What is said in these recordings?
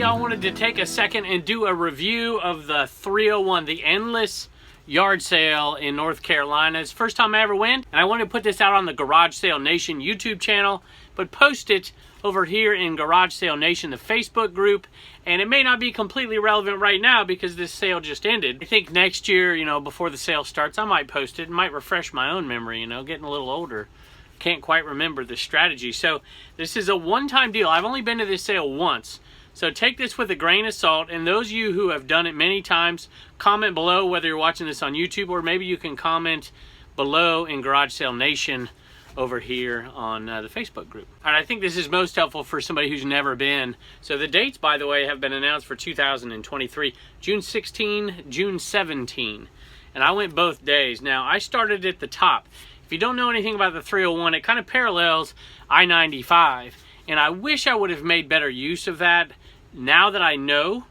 I wanted to take a second and do a review of the 301, the Endless Yard Sale in North Carolina. It's the first time I ever went, and I wanted to put this out on the Garage Sale Nation YouTube channel, but post it over here in Garage Sale Nation, the Facebook group. And it may not be completely relevant right now because this sale just ended. I think next year, before the sale starts, I might post it. It might refresh my own memory, getting a little older. Can't quite remember the strategy. So this is a one-time deal. I've only been to this sale once. So take this with a grain of salt. And those of you who have done it many times, comment below whether you're watching this on YouTube, or maybe you can comment below in Garage Sale Nation over here on the Facebook group. All right, I think this is most helpful for somebody who's never been. So the dates, by the way, have been announced for 2023, June 16, June 17. And I went both days. Now, I started at the top. If you don't know anything about the 301, it kind of parallels I-95. And I wish I would have made better use of that. Now that I know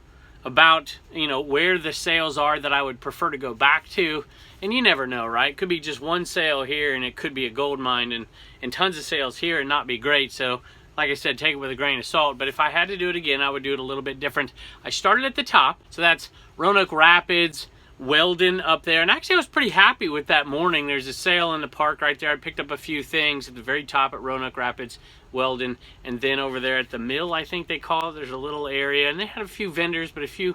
about, where the sales are that I would prefer to go back to, and you never know, right? Could be just one sale here and it could be a gold mine, and tons of sales here and not be great. So like I said, take it with a grain of salt. But if I had to do it again, I would do it a little bit different. I started at the top, so that's Roanoke Rapids, Weldon up there. And actually I was pretty happy with that morning. There's a sale in the park right there. I picked up a few things at the very top at Roanoke Rapids, Weldon, and then over there at the mill, I think they call it, there's a little area, and they had a few vendors, but a few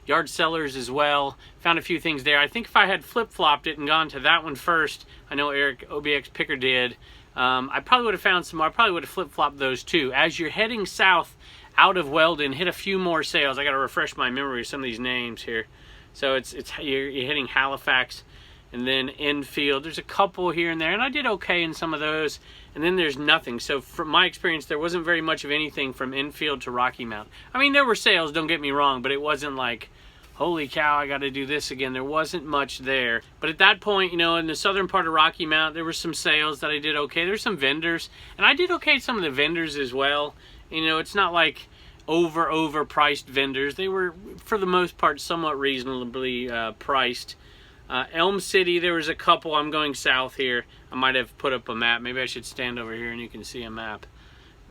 yard sellers as well. Found a few things there. I think if I had flip-flopped it and gone to that one first, I know Eric OBX Picker did, I probably would have found some more. I probably would have flip-flopped those too. As you're heading south out of Weldon, hit a few more sales. I got to refresh my memory with some of these names here. So you're hitting Halifax and then Enfield. There's a couple here and there, and I did okay in some of those. And then there's nothing. So from my experience, there wasn't very much of anything from Enfield to Rocky Mount. I mean, there were sales, don't get me wrong, but it wasn't like, holy cow, I got to do this again. There wasn't much there. But at that point, in the southern part of Rocky Mount, there were some sales that I did okay. There's some vendors, and I did okay at some of the vendors as well. It's not like overpriced vendors. They were, for the most part, somewhat reasonably priced. Elm City, there was a couple. I'm going south here. I might have put up a map. Maybe I should stand over here and you can see a map,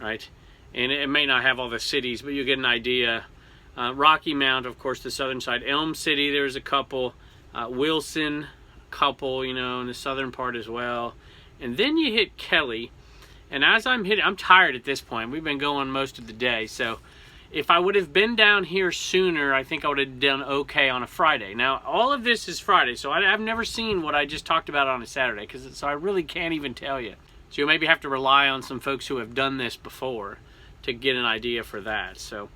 right? And it may not have all the cities, but you get an idea. Rocky Mount, of course, the southern side. Elm City, there's a couple. Wilson, a couple, in the southern part as well. And then you hit Kelly. And as I'm tired at this point. We've been going most of the day. So if I would have been down here sooner, I think I would have done okay on a Friday. Now, all of this is Friday, so I've never seen what I just talked about on a Saturday, so I really can't even tell you. So you'll maybe have to rely on some folks who have done this before to get an idea for that. So,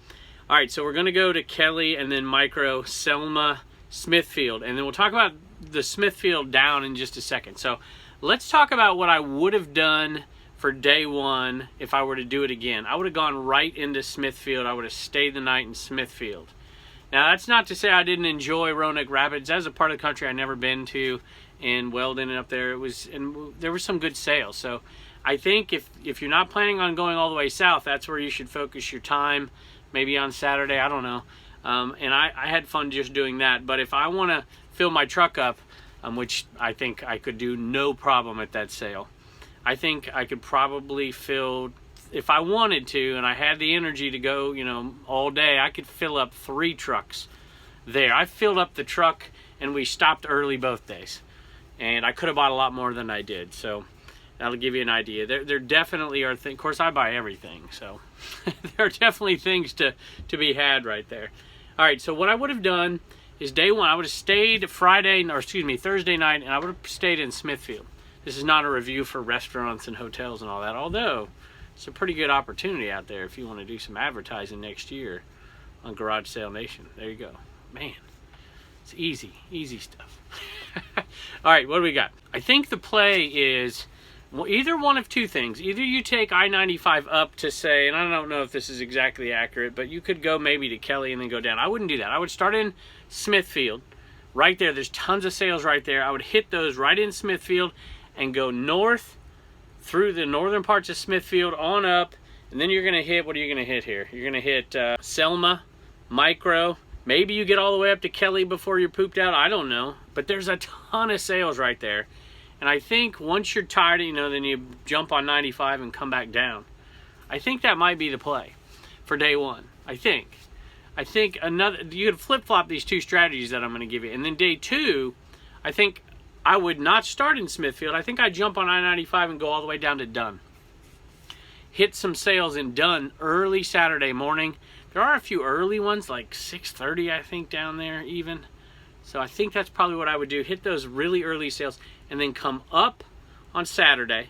all right, so we're going to go to Kelly and then Micro, Selma, Smithfield, and then we'll talk about the Smithfield down in just a second. So let's talk about what I would have done for day one if I were to do it again. I would have gone right into Smithfield. I would have stayed the night in Smithfield. Now, that's not to say I didn't enjoy Roanoke Rapids. That's a part of the country I've never been to, in Weldon and up there. And there were some good sales. So I think if you're not planning on going all the way south, that's where you should focus your time, maybe on Saturday, I don't know. And I had fun just doing that. But if I want to fill my truck up, which I think I could do no problem at that sale, I think I could probably fill, if I wanted to, and I had the energy to go, all day, I could fill up 3 trucks there. I filled up the truck, and we stopped early both days. And I could have bought a lot more than I did, so that'll give you an idea. There definitely are things, of course, I buy everything, so there are definitely things to be had right there. All right, so what I would have done is day one, I would have stayed Thursday night, and I would have stayed in Smithfield. This is not a review for restaurants and hotels and all that, although it's a pretty good opportunity out there if you want to do some advertising next year on Garage Sale Nation. There you go. Man, it's easy stuff. All right, what do we got? I think the play is either one of two things. Either you take I-95 up to, say, and I don't know if this is exactly accurate, but you could go maybe to Kelly and then go down. I wouldn't do that. I would start in Smithfield. Right there, there's tons of sales right there. I would hit those right in Smithfield and go north through the northern parts of Smithfield on up, and then you're going to hit, what are you going to hit here? You're going to hit Selma, Micro. Maybe you get all the way up to Kelly before you're pooped out. I don't know. But there's a ton of sales right there. And I think once you're tired, then you jump on 95 and come back down. I think that might be the play for day one. I think. I think you could flip-flop these two strategies that I'm going to give you. And then day 2, I think I would not start in Smithfield. I think I'd jump on I-95 and go all the way down to Dunn. Hit some sales in Dunn early Saturday morning. There are a few early ones, like 6:30, I think, down there even. So I think that's probably what I would do. Hit those really early sales and then come up on Saturday,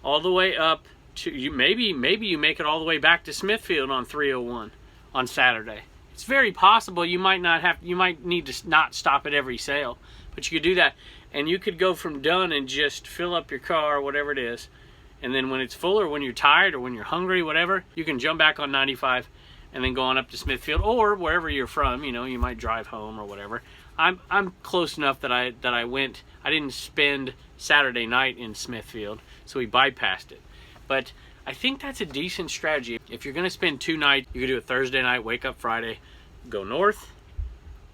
all the way up to you. Maybe you make it all the way back to Smithfield on 301 on Saturday. It's very possible you might need to not stop at every sale, but you could do that. And you could go from Dunn and just fill up your car, whatever it is. And then when it's full, or when you're tired, or when you're hungry, whatever, you can jump back on 95 and then go on up to Smithfield, or wherever you're from. You know, you might drive home or whatever. I'm close enough that I didn't spend Saturday night in Smithfield, so we bypassed it. But I think that's a decent strategy. If you're going to spend 2 nights, you could do a Thursday night, wake up Friday, go north,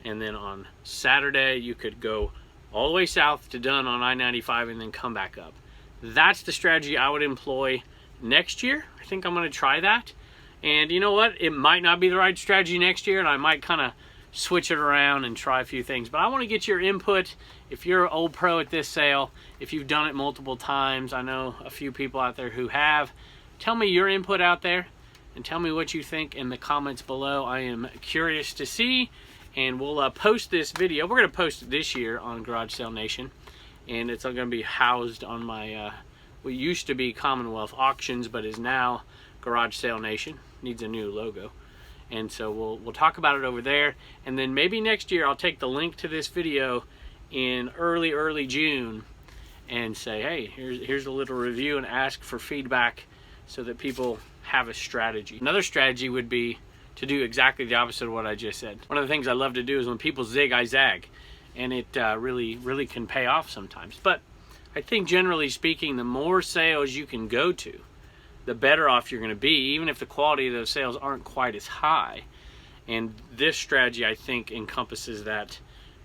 and then on Saturday you could go all the way south to Dunn on I-95 and then come back up. That's the strategy I would employ next year. I think I'm going to try that. And you know what? It might not be the right strategy next year, and I might kind of switch it around and try a few things. But I want to get your input. If you're an old pro at this sale, if you've done it multiple times, I know a few people out there who have. Tell me your input out there and tell me what you think in the comments below. I am curious to see, and we'll post this video. We're going to post it this year on Garage Sale Nation, and it's going to be housed on my what used to be Commonwealth Auctions, but is now Garage Sale Nation. Needs a new logo. And so we'll talk about it over there, and then maybe next year I'll take the link to this video in early June and say, hey, here's a little review, and ask for feedback so that people have a strategy. Another strategy would be to do exactly the opposite of what I just said. One of the things I love to do is when people zig, I zag, and it really can pay off sometimes. But I think generally speaking, the more sales you can go to, the better off you're going to be, even if the quality of those sales aren't quite as high. And this strategy, I think, encompasses that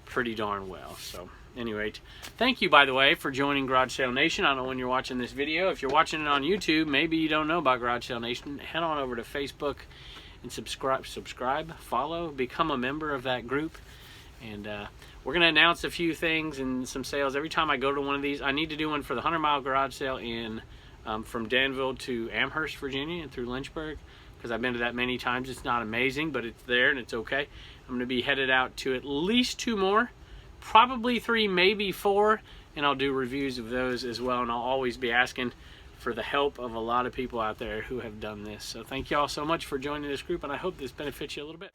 pretty darn well. So anyway, thank you, by the way, for joining Garage Sale Nation. I don't know when you're watching this video. If you're watching it on YouTube, maybe you don't know about Garage Sale Nation. Head on over to Facebook and subscribe, follow, become a member of that group. And we're going to announce a few things and some sales. Every time I go to one of these, I need to do one for the 100-mile garage sale in from Danville to Amherst, Virginia, and through Lynchburg, because I've been to that many times. It's not amazing, but it's there and it's okay. I'm going to be headed out to at least 2 more, probably 3, maybe 4, and I'll do reviews of those as well. And I'll always be asking for the help of a lot of people out there who have done this. So thank you all so much for joining this group, and I hope this benefits you a little bit.